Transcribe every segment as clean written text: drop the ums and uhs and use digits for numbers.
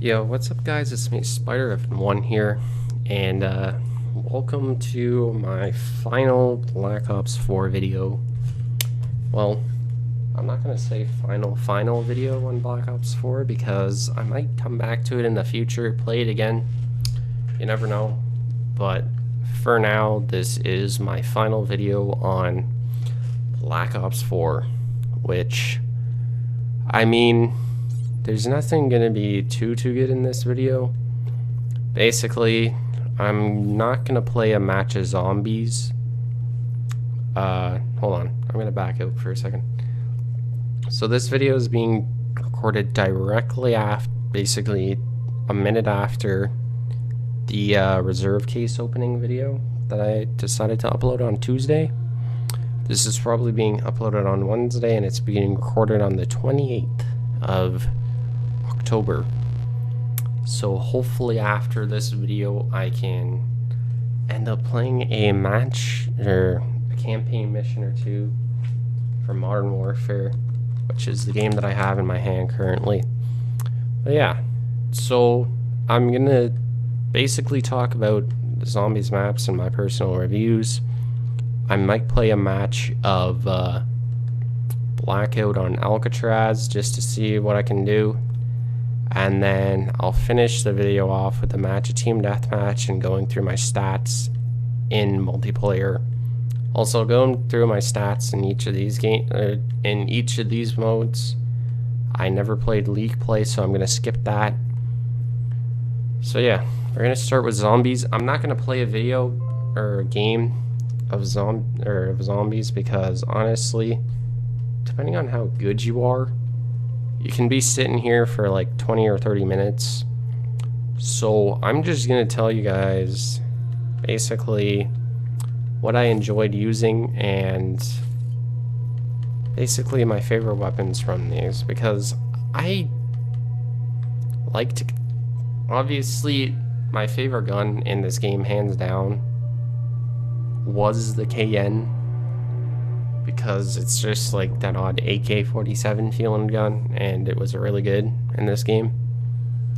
Yo, what's up guys, it's me, Spider-F1 here, and welcome to my final Black Ops 4 video. Well, I'm not gonna say final video on Black Ops 4 because I might come back to it in the future, play it again, you never know, but for now, this is my final video on Black Ops 4, which, I mean, there's nothing gonna be too good in this video. Basically, I'm not gonna play a match of zombies. Hold on, I'm gonna back out for a second. So this video is being recorded directly after, basically a minute after the reserve case opening video that I decided to upload on Tuesday. This is probably being uploaded on Wednesday, and it's being recorded on the 28th of October. So hopefully after this video I can end up playing a match or a campaign mission or two for Modern Warfare, which is the game that I have in my hand currently. But yeah, so I'm gonna basically talk about the zombies maps and my personal reviews. I might play a match of Blackout on Alcatraz just to see what I can do. And then I'll finish the video off with a match of team deathmatch and going through my stats in multiplayer. Also going through my stats in each of these modes. I never played League play, so I'm gonna skip that. So yeah, we're gonna start with zombies. I'm not gonna play a video or a game of zombies because honestly, depending on how good you are, you can be sitting here for like 20 or 30 minutes. So I'm just gonna tell you guys basically what I enjoyed using and basically my favorite weapons from these, because I like to, obviously my favorite gun in this game hands down was the KN, because it's just like that odd AK-47 feeling gun, and it was really good in this game.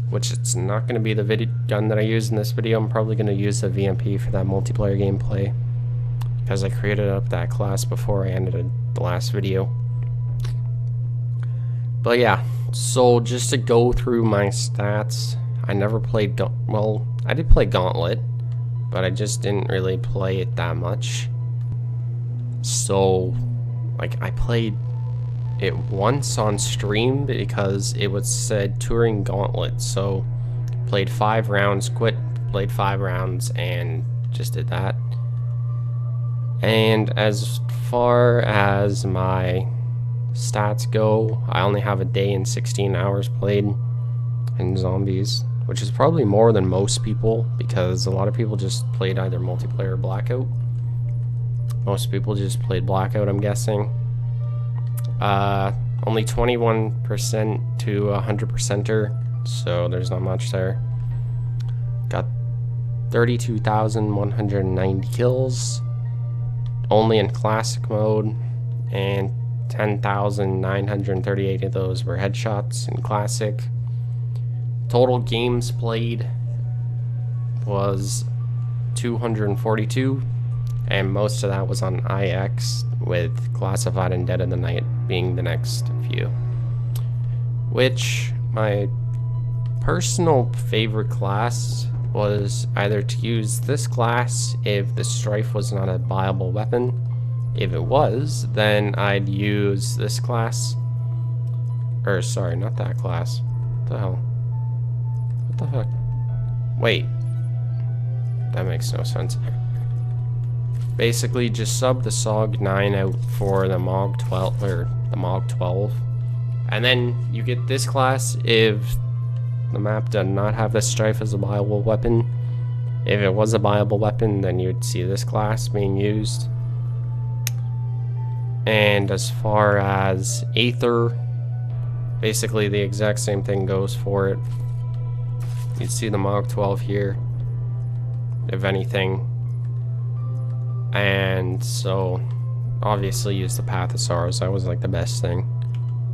Which it's not going to be the gun that I use in this video. I'm probably going to use the VMP for that multiplayer gameplay, because I created up that class before I ended the last video. But yeah, so just to go through my stats, I never played, well, I did play Gauntlet, but I just didn't really play it that much. So, like, I played it once on stream because it was said touring Gauntlet. So, played 5 rounds, quit, played 5 rounds, and just did that. And as far as my stats go, I only have a day and 16 hours played in zombies, which is probably more than most people because a lot of people just played either multiplayer or Blackout. Most people just played Blackout, I'm guessing. Only 21% to 100%er, so there's not much there. Got 32,190 kills, only in classic mode, and 10,938 of those were headshots in classic. Total games played was 242. And most of that was on IX, with Classified and Dead of the Night being the next few. Which, my personal favorite class was either to use this class if the Strife was not a viable weapon. If it was, then I'd use this class. Or, sorry, not that class. What the hell? What the fuck? Wait. That makes no sense. Basically, just sub the SOG 9 out for the MOG 12, or the MOG 12. And then you get this class if the map does not have the Strife as a viable weapon. If it was a viable weapon, then you'd see this class being used. And as far as Aether, basically the exact same thing goes for it. You'd see the MOG 12 here, if anything. And so, obviously use the Path of Sorrows. That was like the best thing.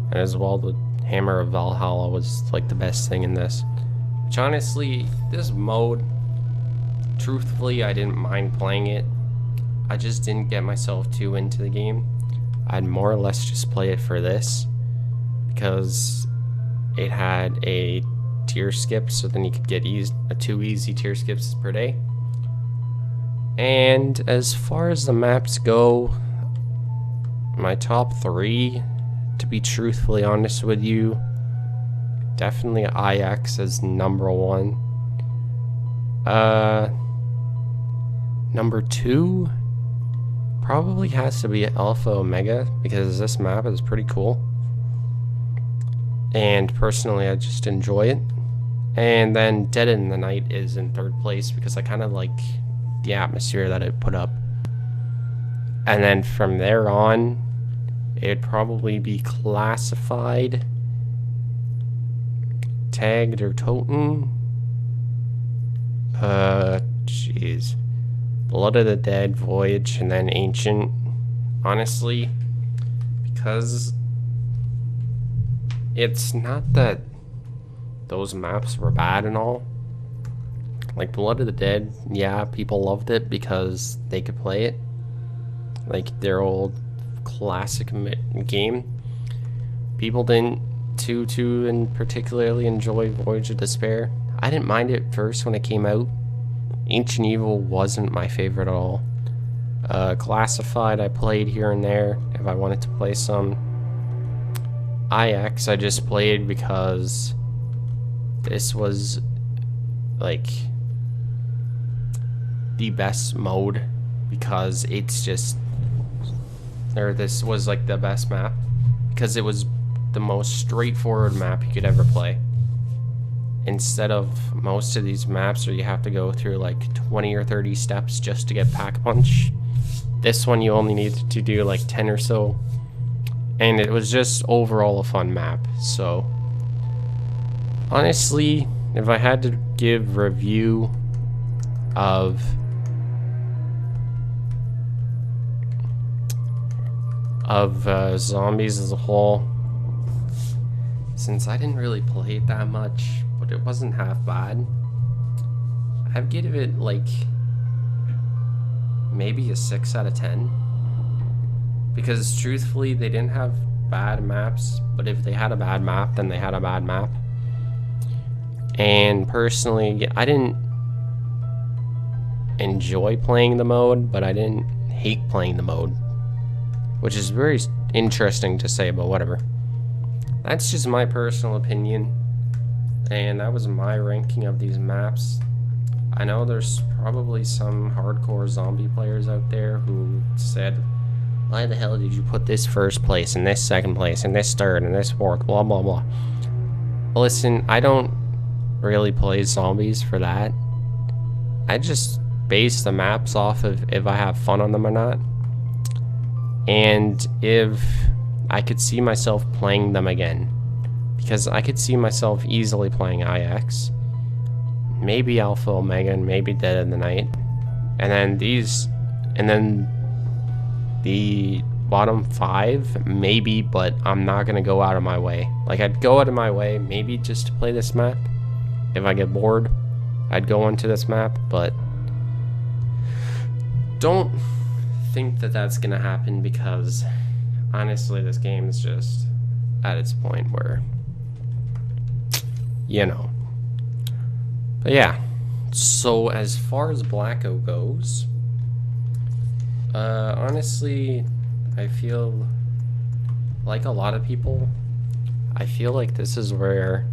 And as well, the Hammer of Valhalla was like the best thing in this. Which honestly, this mode, truthfully, I didn't mind playing it. I just didn't get myself too into the game. I'd more or less just play it for this, because it had a tier skip, so then you could get 2 easy tier skips per day. And as far as the maps go, my top 3, to be truthfully honest with you, definitely IX as number 1. Number 2 probably has to be Alpha Omega, because this map is pretty cool. And personally, I just enjoy it. And then Dead in the Night is in 3rd place, because I kind of like the atmosphere that it put up. And then from there on, it'd probably be Classified, Tagged or Toten. Jeez. Blood of the Dead, Voyage, and then Ancient. Honestly, because it's not that those maps were bad and all. Like Blood of the Dead, yeah, people loved it because they could play it. Like their old classic game. People didn't too and particularly enjoy Voyage of Despair. I didn't mind it first when it came out. Ancient Evil wasn't my favorite at all. Classified I played here and there if I wanted to play some. IX I just played because this was like the best mode, because it's just, or this was like the best map because it was the most straightforward map you could ever play. Instead of most of these maps where you have to go through like 20 or 30 steps just to get Pack-a-Punch, this one you only needed to do like 10 or so, and it was just overall a fun map. So honestly, if I had to give review of zombies as a whole, since I didn't really play it that much, but it wasn't half bad, I'd give it like maybe a 6 out of 10. Because truthfully, they didn't have bad maps, but if they had a bad map, then they had a bad map. And personally, I didn't enjoy playing the mode, but I didn't hate playing the mode, which is very interesting to say, but whatever. That's just my personal opinion, and that was my ranking of these maps. I know there's probably some hardcore zombie players out there who said, why the hell did you put this 1st place and this 2nd place and this 3rd and this 4th, blah blah blah. Listen, I don't really play zombies for that. I just base the maps off of if I have fun on them or not, and if I could see myself playing them again, because I could see myself easily playing IX, maybe Alpha Omega, and maybe Dead in the Night, and then these, and then the bottom 5 maybe, but I'm not gonna go out of my way. Like, I'd go out of my way maybe just to play this map. If I get bored, I'd go onto this map, but don't think that that's gonna happen, because honestly this game is just at its point where, you know. But yeah, so as far as Blacko goes, honestly, I feel like a lot of people, I feel like this is where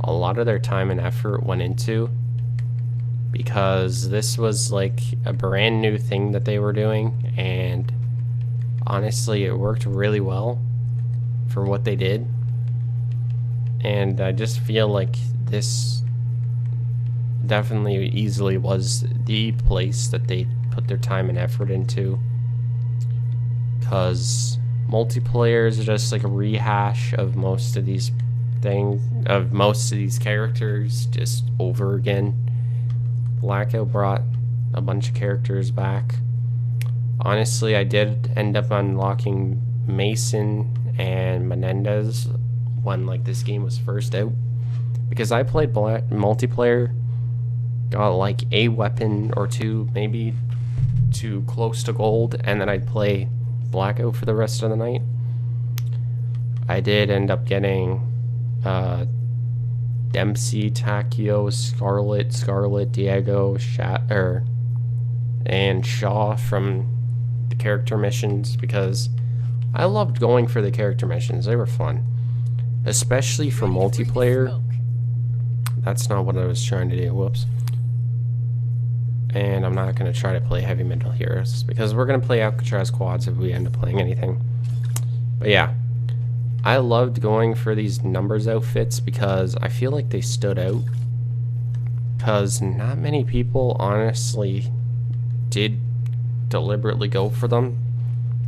a lot of their time and effort went into, because this was like a brand new thing that they were doing, and honestly it worked really well for what they did. And I just feel like this definitely easily was the place that they put their time and effort into, because multiplayer is just like a rehash of most of these characters just over again. Blackout brought a bunch of characters back. Honestly, I did end up unlocking Mason and Menendez when like this game was first out, because I played multiplayer, got like a weapon or two, maybe to close to gold, and then I'd play Blackout for the rest of the night. I did end up getting Dempsey, Takio, Scarlet, Diego, and Shaw from the character missions, because I loved going for the character missions. They were fun, especially for multiplayer. That's not what I was trying to do. Whoops. And I'm not going to try to play heavy metal heroes, because we're going to play Alcatraz quads if we end up playing anything. But yeah, I loved going for these numbers outfits because I feel like they stood out, because not many people honestly did deliberately go for them.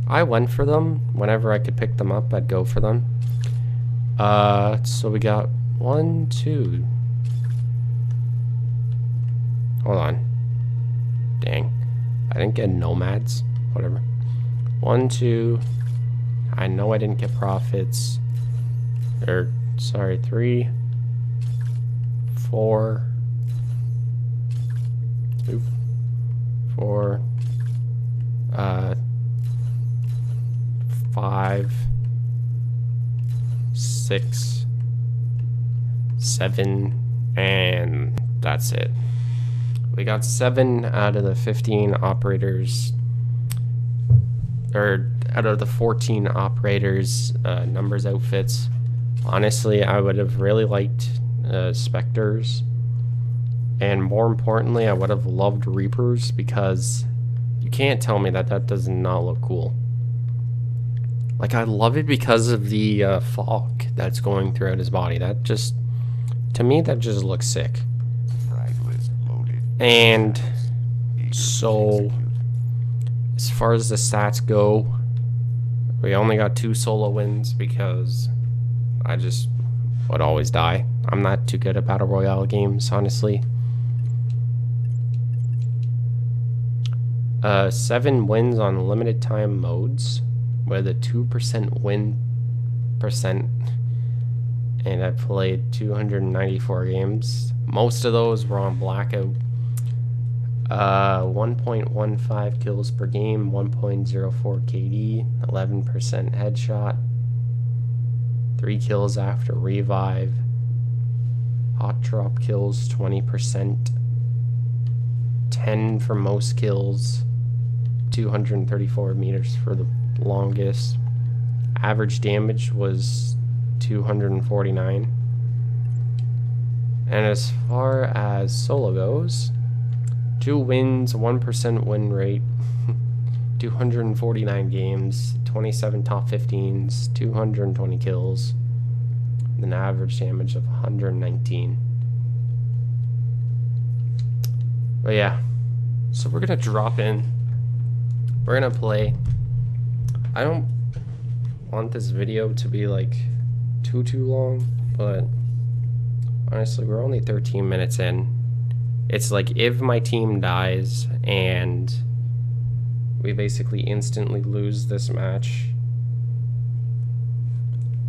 I went for them. Whenever I could pick them up, I'd go for them. So we got 1, 2. Hold on. Dang. I didn't get nomads. Whatever. 1, 2. I know I didn't get profits. Or, sorry, 3, 4. 4. 5, 6, 7, and that's it. We got 7 out of the 15 operators, or out of the 14 operators numbers outfits. Honestly, I would have really liked Spectres, and more importantly, I would have loved Reapers, because you can't tell me that that does not look cool. Like, I love it because of the fog that's going throughout his body. That just, to me, that just looks sick. And so, as far as the stats go, we only got 2 solo wins because I just would always die. I'm not too good at Battle Royale games, honestly. 7 wins on limited time modes with a 2% win percent, and I played 294 games. Most of those were on Blackout. 1.15 kills per game, 1.04 KD, 11% headshot, 3 kills after revive, hot drop kills 20%, 10 for most kills, 234 meters for the longest. Average damage was 249. And as far as solo goes, 2 wins, 1% win rate, 249 games, 27 top 15s, 220 kills, with an average damage of 119. But yeah, so we're gonna drop in. We're gonna play. I don't want this video to be like too long, but honestly, we're only 13 minutes in. It's like, if my team dies and we basically instantly lose this match,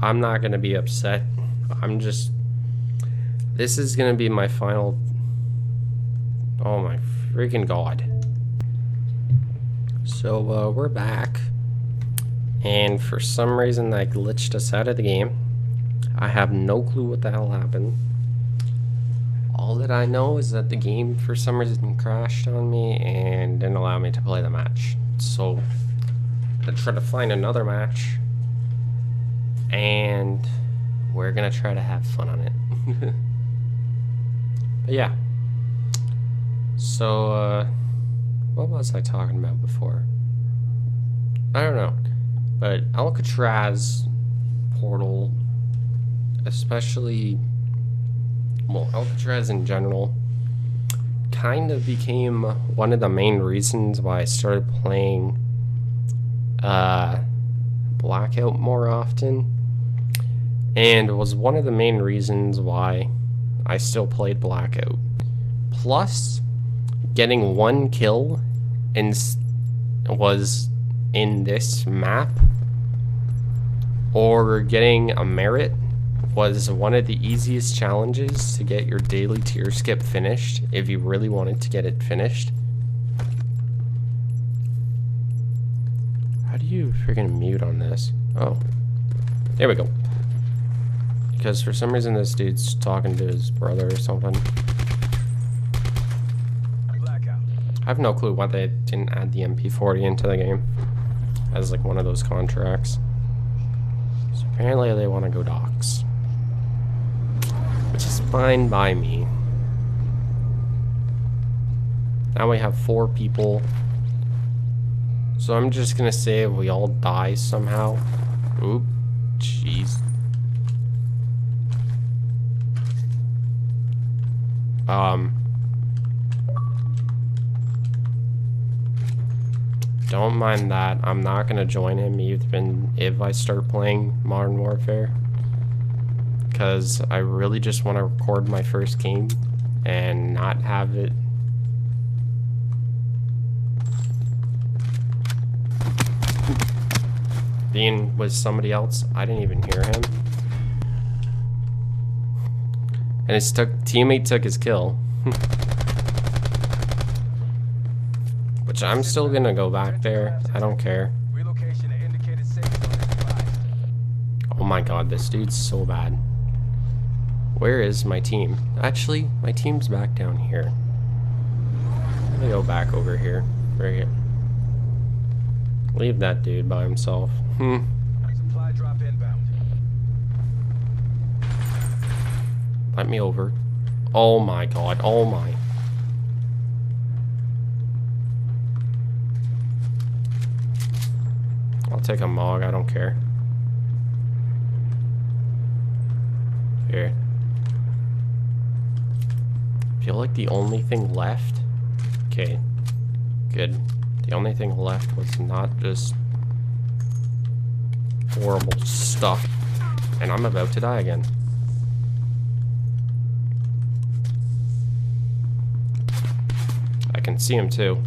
I'm not gonna be upset. I'm just, this is gonna be my final. Oh my freaking god. So we're back, and for some reason that glitched us out of the game. I have no clue what the hell happened. All that I know is that the game for some reason crashed on me and didn't allow me to play the match. So I'm gonna try to find another match, and we're gonna try to have fun on it. But yeah. So what was I talking about before? I don't know. But Alcatraz Portal, especially, well, Alcatraz in general, kind of became one of the main reasons why I started playing Blackout more often, and was one of the main reasons why I still played Blackout. Plus, getting 1 kill was in this map, or getting a merit, was one of the easiest challenges to get your daily tier skip finished, if you really wanted to get it finished. How do you freaking mute on this? Oh, there we go. Because for some reason this dude's talking to his brother or something. I have no clue why they didn't add the MP40 into the game as like one of those contracts. So apparently they want to go docks, which is fine by me. Now we have 4 people. So I'm just gonna say if we all die somehow. Oop, jeez. Don't mind that. I'm not gonna join him even if I start playing Modern Warfare, because I really just want to record my first game and not have it being with somebody else. I didn't even hear him, and his teammate took his kill. Which I'm still gonna go back there. I don't care. Oh my god, this dude's so bad. Where is my team? Actually, my team's back down here. Let me go back over here. Bring it. Leave that dude by himself. Supply drop inbound. Let me over. Oh my god. Oh my. I'll take a Mog, I don't care. Here. Feel like the only thing left. Okay. Good. The only thing left was not just horrible stuff. And I'm about to die again. I can see him too.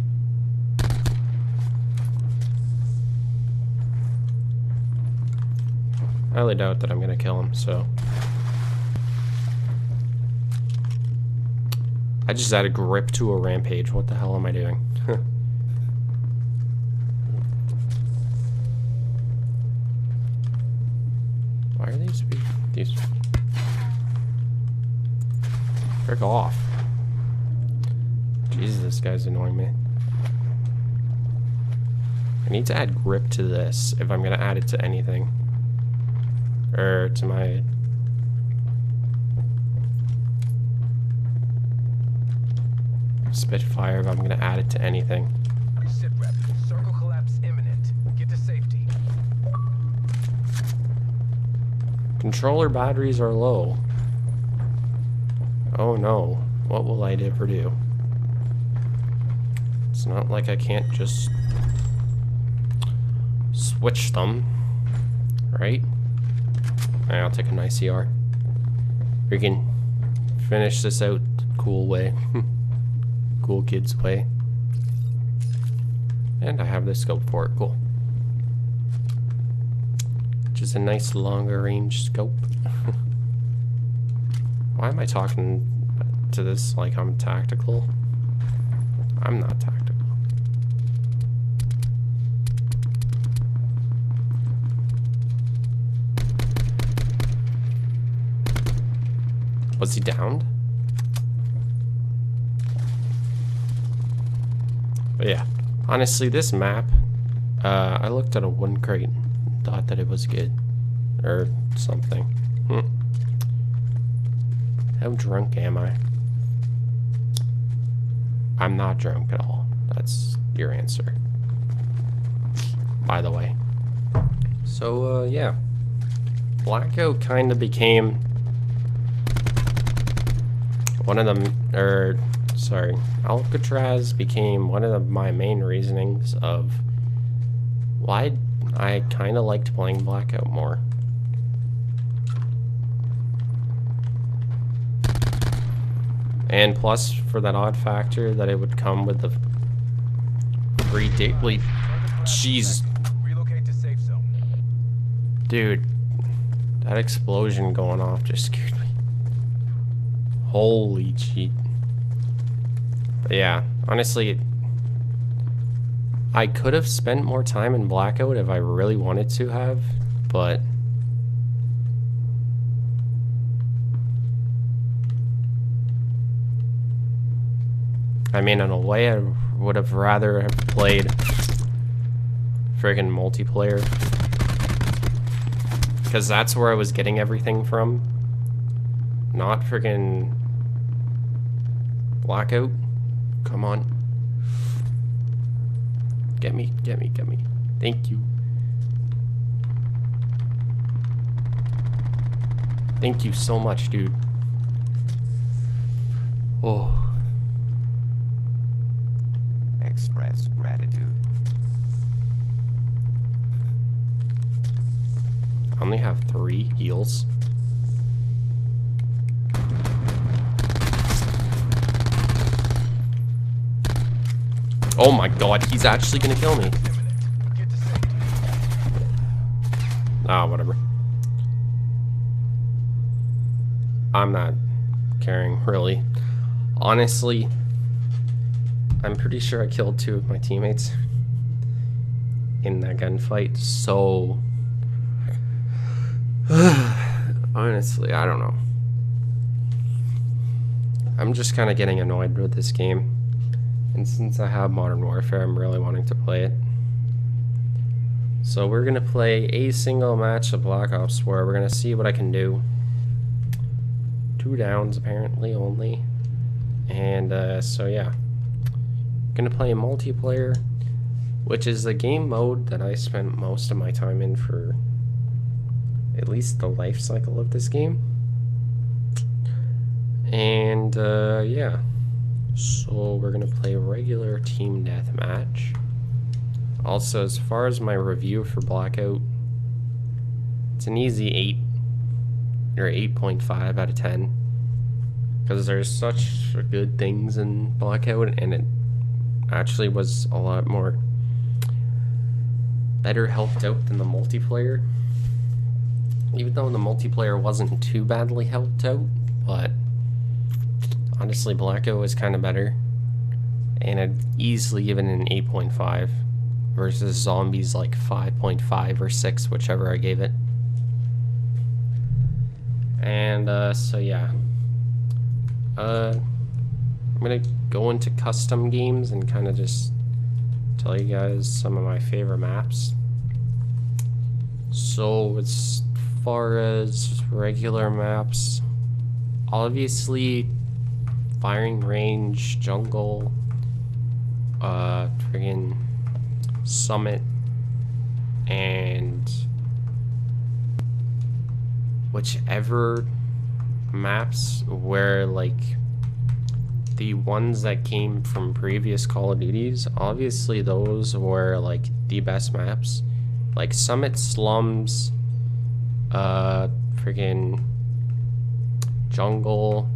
I highly doubt that I'm gonna kill him, so. I just added grip to a rampage. What the hell am I doing? Why are these? Frick off. Jesus, this guy's annoying me. I need to add grip to this if I'm gonna add it to anything. Or to my... Spitfire if I'm gonna add it to anything. Sit rep. Circle collapse imminent. Get to safety. Controller batteries are low. Oh no. What will I ever do? It's not like I can't just switch them, right? Alright, I'll take an ICR. We can finish this out the cool way. Cool kids way. And I have the scope for it. Cool. Which is a nice longer range scope. Why am I talking to this like I'm tactical? I'm not tactical. Was he downed? But yeah, honestly, this map, I looked at a one crate and thought that it was good. Or something. How drunk am I? I'm not drunk at all. That's your answer. By the way. So, yeah. Blackout kind of became one of them, sorry, Alcatraz became one of my main reasonings of why I kind of liked playing Blackout more. And plus, for that odd factor that it would come with the free daily. Jeez. Relocate to safe zone. Dude. That explosion going off just scared me. Holy cheat. But yeah, honestly, I could have spent more time in Blackout if I really wanted to have, but I mean, in a way, I would have rather have played friggin' multiplayer, because that's where I was getting everything from, not friggin' Blackout. Come on. Get me, get me, get me. Thank you. Thank you so much, dude. Oh. Express gratitude. I only have 3 heals. Oh my god, he's actually gonna kill me. Get to safety. Ah, whatever. I'm not caring, really. Honestly, I'm pretty sure I killed 2 of my teammates in that gunfight, so honestly, I don't know. I'm just kind of getting annoyed with this game, and since I have Modern Warfare, I'm really wanting to play it. So we're gonna play a single match of Black Ops where we're gonna see what I can do. 2 downs apparently only, and so yeah, gonna play a multiplayer, which is the game mode that I spent most of my time in for at least the life cycle of this game. And yeah, so we're gonna play regular team deathmatch. Also, as far as my review for Blackout, it's an easy 8 or 8.5 out of 10, because there's such good things in Blackout, and it actually was a lot more better helped out than the multiplayer, even though the multiplayer wasn't too badly helped out. But honestly, Blackout was kind of better, and I'd easily given it an 8.5 versus Zombies like 5.5 or 6, whichever I gave it. And so yeah, I'm gonna go into custom games and kind of just tell you guys some of my favorite maps. So as far as regular maps, obviously firing range, jungle, friggin' summit, and whichever maps where like the ones that came from previous Call of Duties, obviously those were like the best maps, like Summit, Slums, friggin' jungle,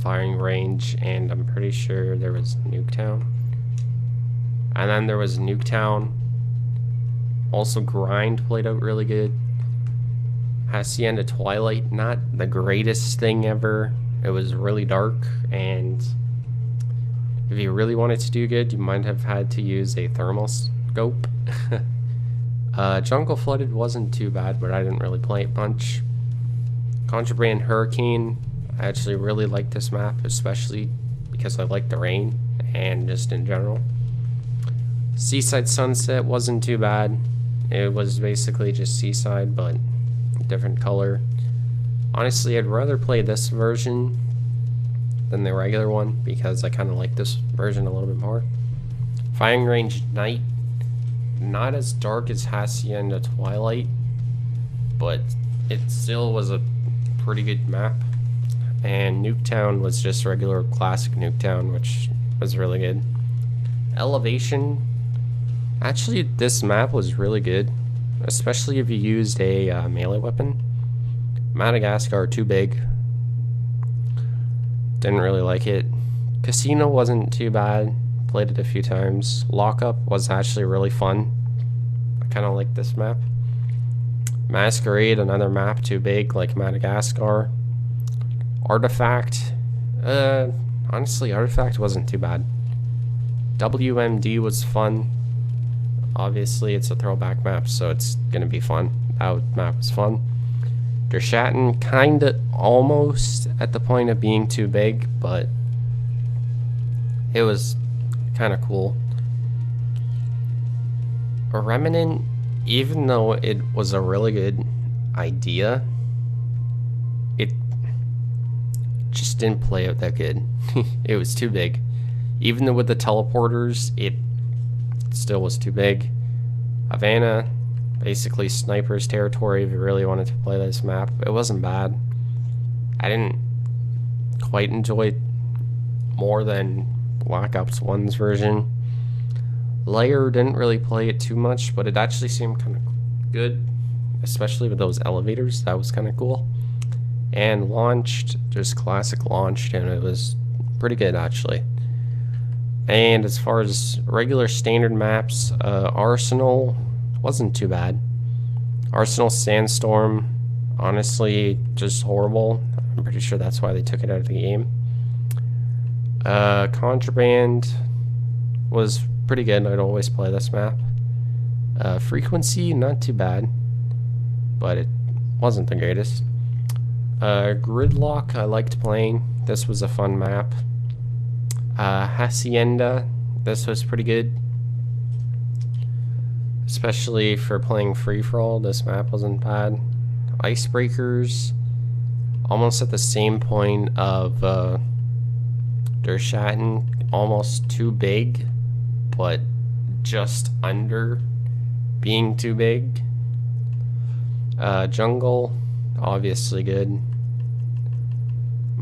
firing range, and I'm pretty sure there was Nuketown. And then there was Nuketown. Also, Grind played out really good. Hacienda Twilight, not the greatest thing ever. It was really dark, and if you really wanted to do good, you might have had to use a thermal scope. Jungle Flooded wasn't too bad, but I didn't really play it much. Contraband Hurricane, I actually really like this map, especially because I like the rain and just in general. Seaside Sunset wasn't too bad. It was basically just Seaside, but different color. Honestly, I'd rather play this version than the regular one, because I kind of like this version a little bit more. Firing Range Night, not as dark as Hacienda Twilight, but it still was a pretty good map. And Nuketown was just regular classic Nuketown, which was really good. Elevation, actually this map was really good, especially if you used a melee weapon. Madagascar, too big. Didn't really like it. Casino wasn't too bad. Played it a few times. Lockup was actually really fun. I kind of like this map. Masquerade, another map too big, like Madagascar. Artifact, honestly, Artifact wasn't too bad. WMD was fun. Obviously, it's a throwback map, so it's gonna be fun. That map was fun. Der Schatten, kinda almost at the point of being too big, but it was kind of cool. A Remnant, even though it was a really good idea, it just didn't play out that good. It was too big. Even though with the teleporters, it still was too big. Havana, basically sniper's territory if you really wanted to play this map. It wasn't bad. I didn't quite enjoy it more than Black Ops 1's version. Layer didn't really play it too much, but it actually seemed kind of good, especially with those elevators. That was kind of cool. And Launched, just classic Launched, and it was pretty good actually. And as far as regular standard maps, Arsenal wasn't too bad. Arsenal Sandstorm, honestly, just horrible. I'm pretty sure that's why they took it out of the game. Contraband was pretty good. I'd always play this map. Frequency, not too bad, but it wasn't the greatest. Gridlock, I liked playing. This was a fun map. Hacienda, this was pretty good. Especially for playing free-for-all, this map wasn't bad. Icebreakers, almost at the same point of Der Schatten, almost too big, but just under being too big. Jungle, obviously good.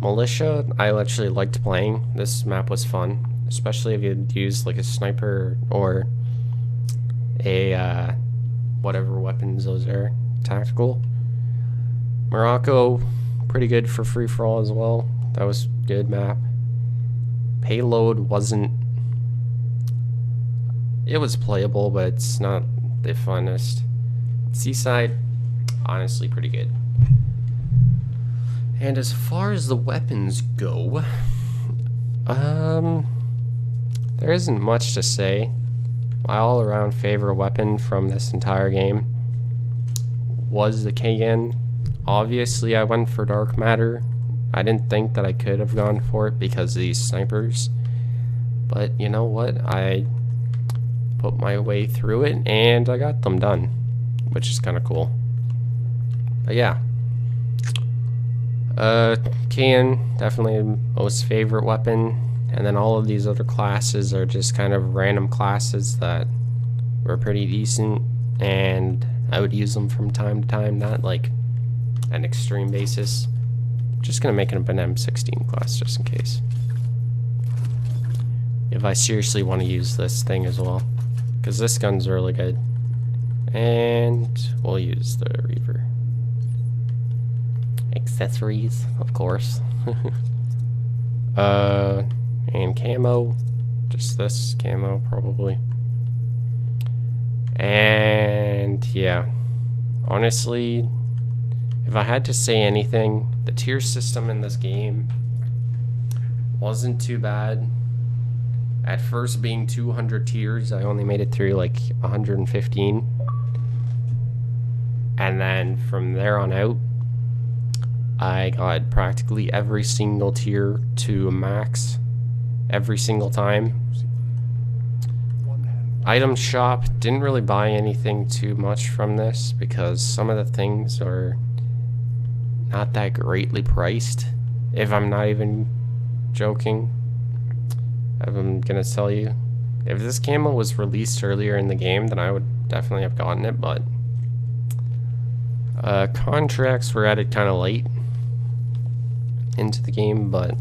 Militia, I actually liked playing. This map was fun, especially if you'd use like a sniper or a whatever weapons those are, tactical. Morocco, pretty good for free-for-all as well. That was good map. Payload wasn't, it was playable, but it's not the funnest. Seaside, honestly pretty good. And as far as the weapons go, there isn't much to say. My all-around favorite weapon from this entire game was the KN. Obviously, I went for Dark Matter. I didn't think that I could have gone for it because of these snipers. But you know what? I put my way through it and I got them done, which is kind of cool. But yeah. KN, definitely most favorite weapon. And then all of these other classes are just kind of random classes that were pretty decent. And I would use them from time to time, not like an extreme basis. Just gonna make it an M16 class just in case. If I seriously want to use this thing as well. Because this gun's really good. And we'll use the Reaver. Accessories, of course. And camo. Just this camo, probably. And yeah. Honestly, if I had to say anything, the tier system in this game wasn't too bad. At first being 200 tiers, I only made it through like 115. And then from there on out, I got practically every single tier to max every single time. Item shop, didn't really buy anything too much from this because some of the things are not that greatly priced, if I'm not even joking. I'm gonna tell you, if this camo was released earlier in the game, then I would definitely have gotten it, but contracts were added kind of late into the game, but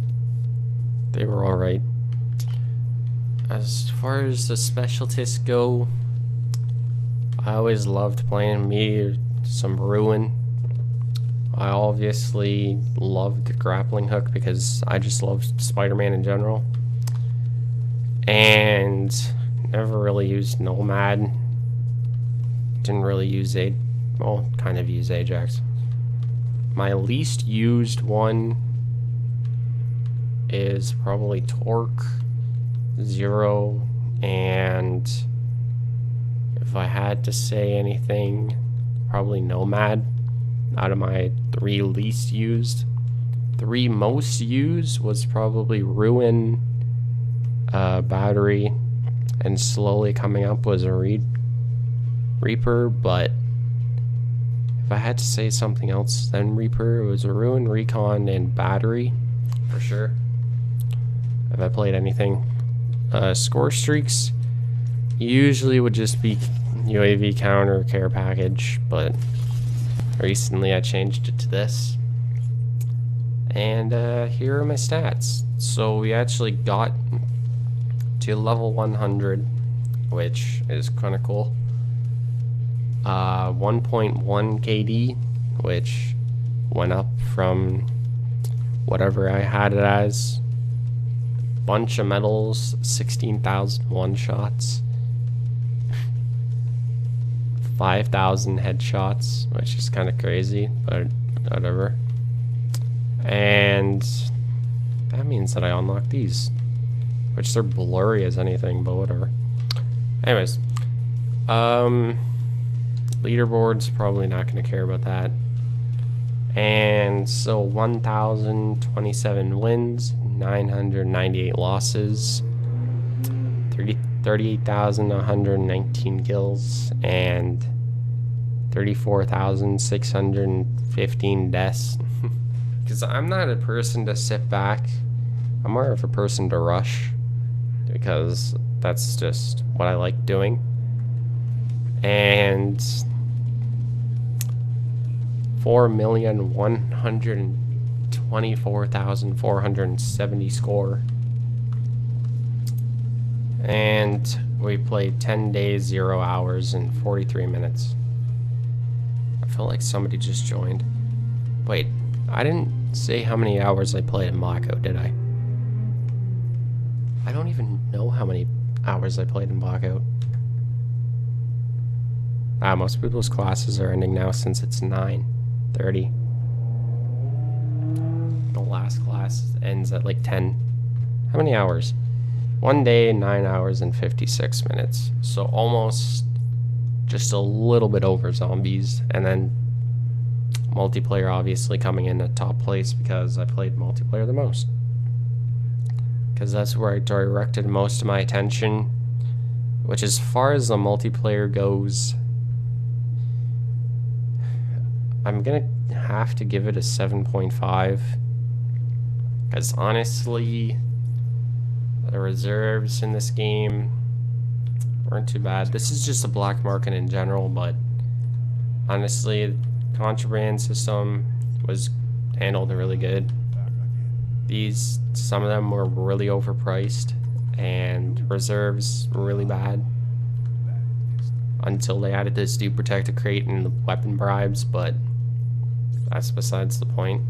they were alright. As far as the specialties go, I always loved playing some Ruin. I obviously loved grappling hook because I just loved Spider-Man in general. And never really used Nomad. Didn't really use Well, kind of use Ajax. My least used one is probably Torque, Zero, and if I had to say anything, probably Nomad out of my 3 least used. 3 most used was probably Ruin, Battery, and slowly coming up was a Reaper, but if I had to say something else than Reaper, it was a Ruin, Recon, and Battery, for sure. If I played anything. Score streaks usually would just be UAV counter, care package, but recently I changed it to this. And here are my stats. So we actually got to level 100, which is kind of cool. 1.1 KD, which went up from whatever I had it as. Bunch of medals, 16,000 one-shots, 5,000 headshots, which is kind of crazy, but whatever. And that means that I unlock these, which they're blurry as anything, but whatever. Anyways, leaderboard's probably not going to care about that. And so 1,027 wins, 998 losses, 38,119 kills, and 34,615 deaths. Because I'm not a person to sit back. I'm more of a person to rush, because that's just what I like doing. And 4,124,470 score. And we played 10 days, 0 hours, and 43 minutes. I feel like somebody just joined. Wait, I didn't say how many hours I played in Blackout, did I? I don't even know how many hours I played in Blackout. Most people's classes are ending now since it's 9:30. The last class ends at like 10. How many hours? 1 day, 9 hours and 56 minutes. So almost just a little bit over zombies. And then multiplayer obviously coming in at top place because I played multiplayer the most. Because that's where I directed most of my attention. Which, as far as the multiplayer goes, I'm gonna have to give it a 7.5. Because honestly, the reserves in this game weren't too bad. This is just a black market in general, but honestly, the contraband system was handled really good. Some of them were really overpriced, and reserves were really bad until they added this do protected crate and the weapon bribes, but that's besides the point,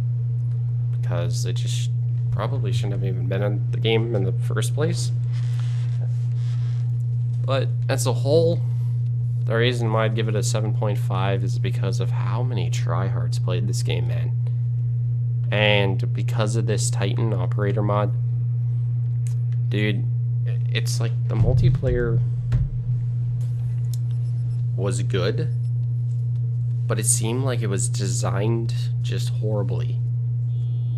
because it just probably shouldn't have even been in the game in the first place. But as a whole, the reason why I'd give it a 7.5 is because of how many tryhards played this game, man. And because of this Titan operator mod, dude, it's like the multiplayer was good, but it seemed like it was designed just horribly.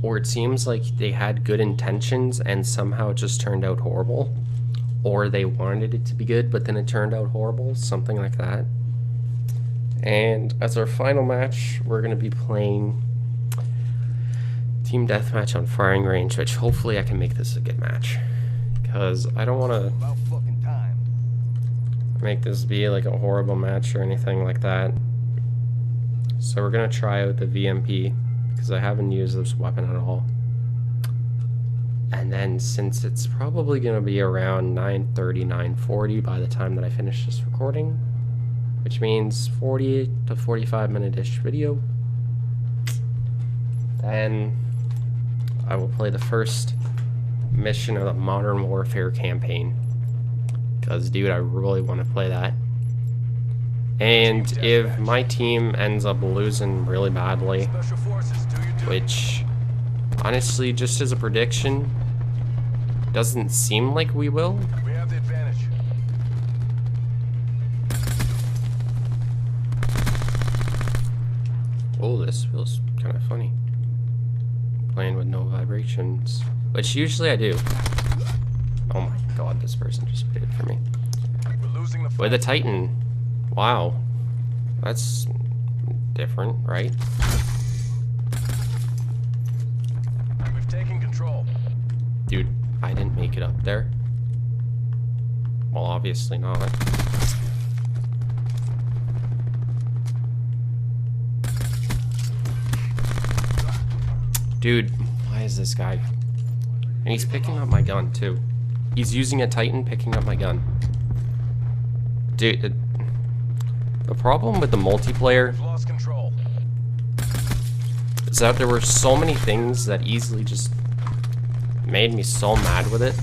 Or it seems like they had good intentions and somehow it just turned out horrible. Or they wanted it to be good, but then it turned out horrible, something like that. And as our final match, we're going to be playing Team Deathmatch on firing range, which hopefully I can make this a good match. Because I don't want to make this be like a horrible match or anything like that. So we're going to try out the VMP, because I haven't used this weapon at all. And then since it's probably going to be around 9:30, 9:40 by the time that I finish this recording, which means 40 to 45 minute-ish video, then I will play the first mission of the Modern Warfare campaign. Because, dude, I really want to play that. And if my team ends up losing really badly, Special forces, do your duty. which honestly, just as a prediction, doesn't seem like we will. We have the advantage. Oh, this feels kind of funny. Playing with no vibrations, which usually I do. Oh my god, this person just waited for me. We're losing the fight. With a Titan. Wow. That's different, right? We've taken control. Dude, I didn't make it up there. Well, obviously not. Dude, why is this guy? And he's picking up my gun, too. He's using a Titan, picking up my gun. Dude, the problem with the multiplayer We've lost control. is that there were so many things that easily just made me so mad with it.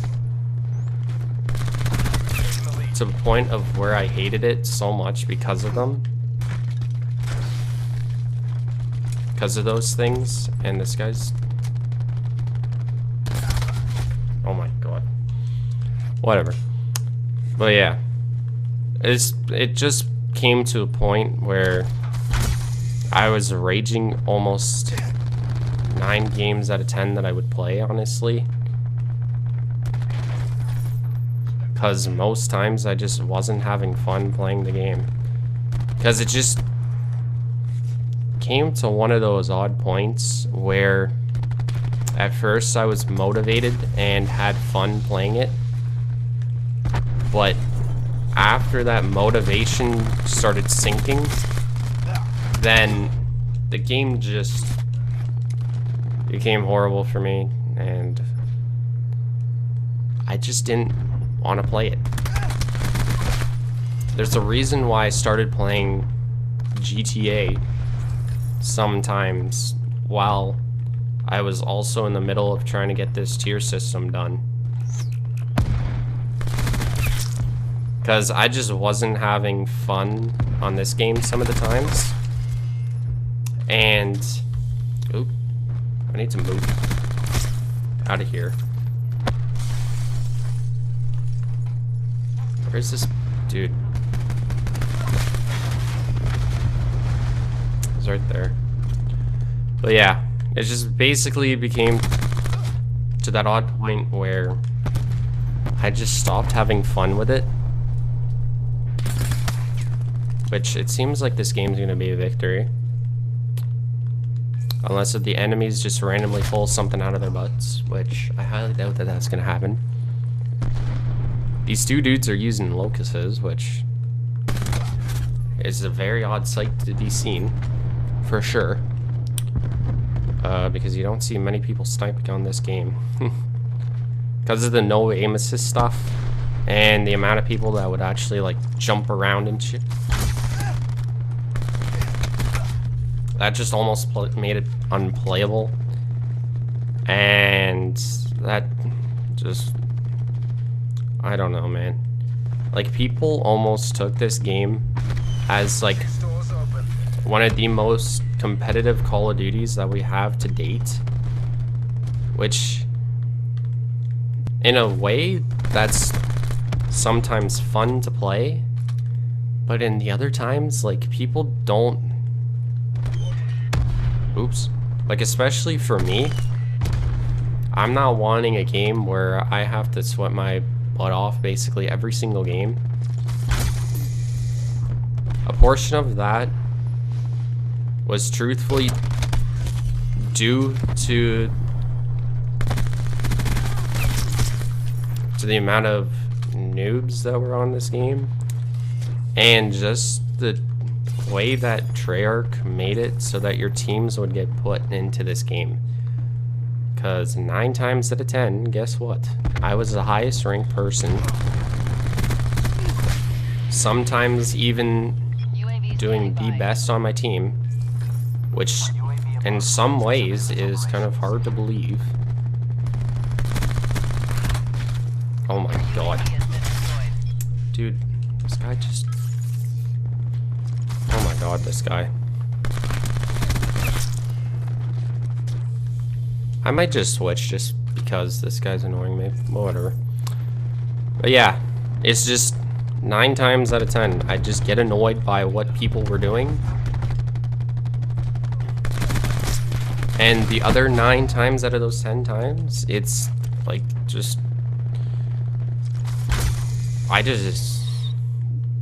Taking the lead. To the point of where I hated it so much because of them. Because of those things. And this guy's... Oh my god. Whatever. But yeah. It just came to a point where I was raging almost 9 games out of 10 that I would play, honestly. Because most times I just wasn't having fun playing the game. Because it just came to one of those odd points where at first I was motivated and had fun playing it. But after that motivation started sinking, then the game just became horrible for me, and I just didn't want to play it. There's a reason why I started playing GTA sometimes while I was also in the middle of trying to get this tier system done. Because I just wasn't having fun on this game some of the times. And... Oop. I need to move out of here. Where's this dude? He's right there. But yeah, it just basically became to that odd point where I just stopped having fun with it. Which it seems like this game's gonna be a victory. Unless if the enemies just randomly pull something out of their butts, which I highly doubt that that's gonna happen. These two dudes are using locusts, which is a very odd sight to be seen, for sure. Because you don't see many people sniping on this game. Because of the no aim assist stuff, and the amount of people that would actually like jump around and shit. That just almost made it unplayable. And that just... I don't know, man. Like, people almost took this game as, like, Stores open. one of the most competitive Call of Duties that we have to date. Which, in a way, that's sometimes fun to play. But in the other times, like, people don't... Oops. Like, especially for me, I'm not wanting a game where I have to sweat my butt off basically every single game. A portion of that was truthfully due to the amount of noobs that were on this game, and just the way that Treyarch made it so that your teams would get put into this game. Because 9 times out of 10, guess what? I was the highest ranked person. Sometimes even doing the best on my team, which in some ways is kind of hard to believe. Oh my god. Dude, this guy just... god, this guy. I might just switch just because this guy's annoying me. Whatever. But yeah, it's just 9 times out of 10, I just get annoyed by what people were doing. And the other 9 times out of those 10 times, it's like just... I just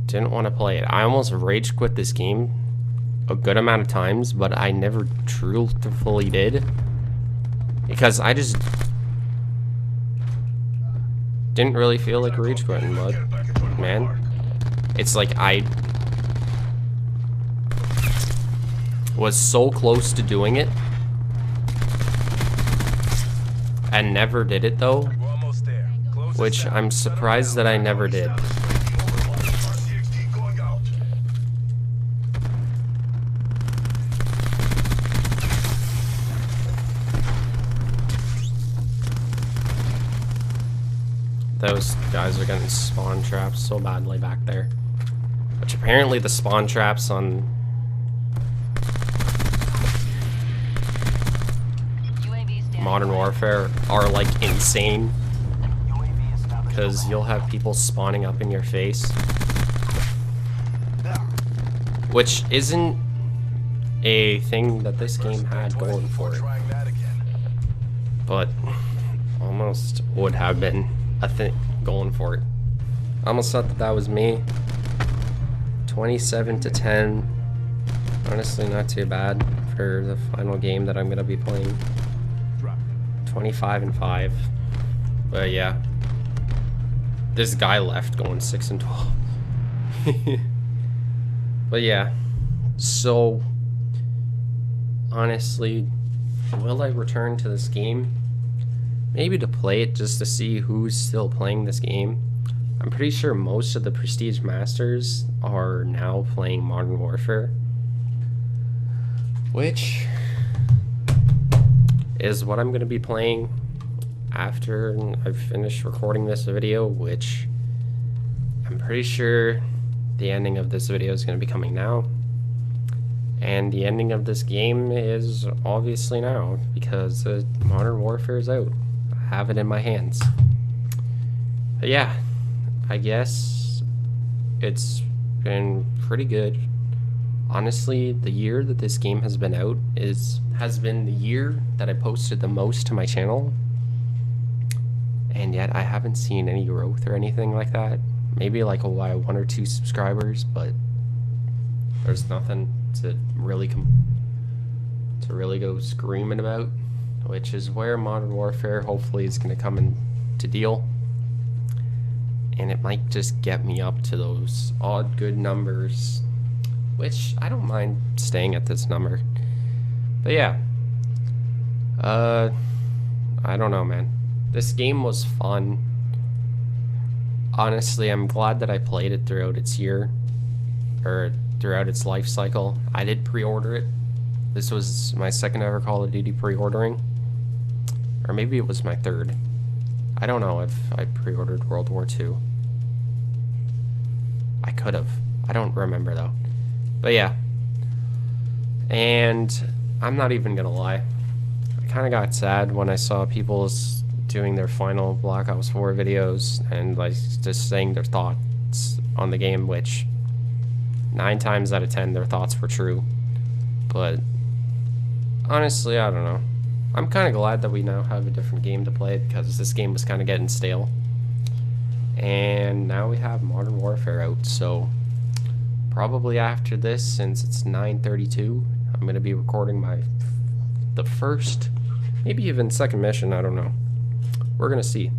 didn't want to play it. I almost rage quit this game a good amount of times, but I never truthfully did. Because I just didn't really feel like rage quitting, but man, it's like I was so close to doing it and never did it though, which I'm surprised that I never did. Those guys are getting spawn trapped so badly back there. Which apparently the spawn traps on Modern Warfare are like insane. Because you'll have people spawning up in your face. Which isn't a thing that this game had going for it. But almost would have been a thing going for it. I almost thought that that was me. 27 to 10. Honestly, not too bad for the final game that I'm gonna be playing. 25 and 5. But yeah, this guy left going 6 and 12. But yeah, so honestly, will I return to this game? Maybe to play it just to see who's still playing this game. I'm pretty sure most of the Prestige Masters are now playing Modern Warfare, which is what I'm going to be playing after I've finished recording this video, which I'm pretty sure the ending of this video is going to be coming now. And the ending of this game is obviously now, because Modern Warfare is out. Have it in my hands. But yeah, I guess it's been pretty good. Honestly, the year that this game has been out has been the year that I posted the most to my channel, and yet I haven't seen any growth or anything like that. Maybe like 1 or 2 subscribers, but there's nothing to really go screaming about. Which is where Modern Warfare hopefully is going to come into deal. And it might just get me up to those odd good numbers, which I don't mind staying at this number. But yeah, I don't know, man. This game was fun. Honestly, I'm glad that I played it throughout its year, or throughout its life cycle. I did pre-order it. This was my second ever Call of Duty pre-ordering. Or maybe it was my third. I don't know if I pre-ordered World War II. I could have. I don't remember though. But yeah. And I'm not even gonna lie. I kind of got sad when I saw people doing their final Black Ops 4 videos and like just saying their thoughts on the game, which 9 times out of 10 their thoughts were true. But honestly, I don't know. I'm kind of glad that we now have a different game to play, because this game was kind of getting stale. And now we have Modern Warfare out, so probably after this, since it's 9:32, I'm going to be recording the first, maybe even second mission, I don't know. We're going to see.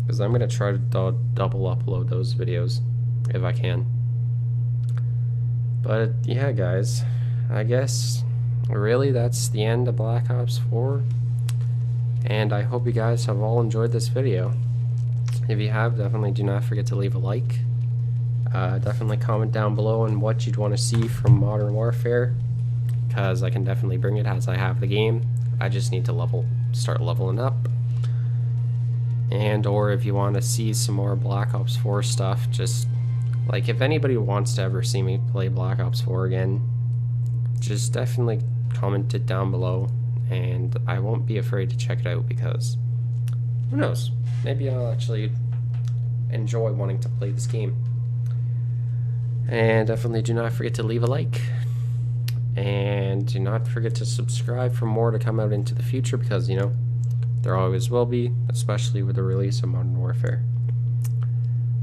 Because I'm going to try to double upload those videos, if I can. But yeah, guys, I guess really that's the end of Black Ops 4, and I hope you guys have all enjoyed this video. If you have, definitely do not forget to leave a like. Definitely comment down below on what you'd want to see from Modern Warfare, because I can definitely bring it as I have the game. I just need to start leveling up. And or if you want to see some more Black Ops 4 stuff, just Like, if anybody wants to ever see me play Black Ops 4 again, just definitely comment it down below, and I won't be afraid to check it out, because who knows, maybe I'll actually enjoy wanting to play this game. And definitely do not forget to leave a like, and do not forget to subscribe for more to come out into the future, because, you know, there always will be, especially with the release of Modern Warfare.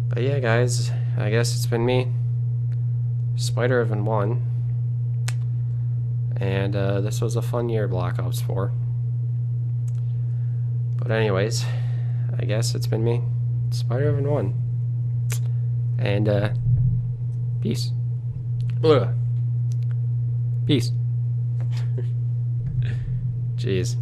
But yeah, guys, I guess it's been me, Spider Evan 1, and this was a fun year, Black Ops 4. But anyways, I guess it's been me, Spider Evan 1, and peace. Ugh. Peace. Jeez.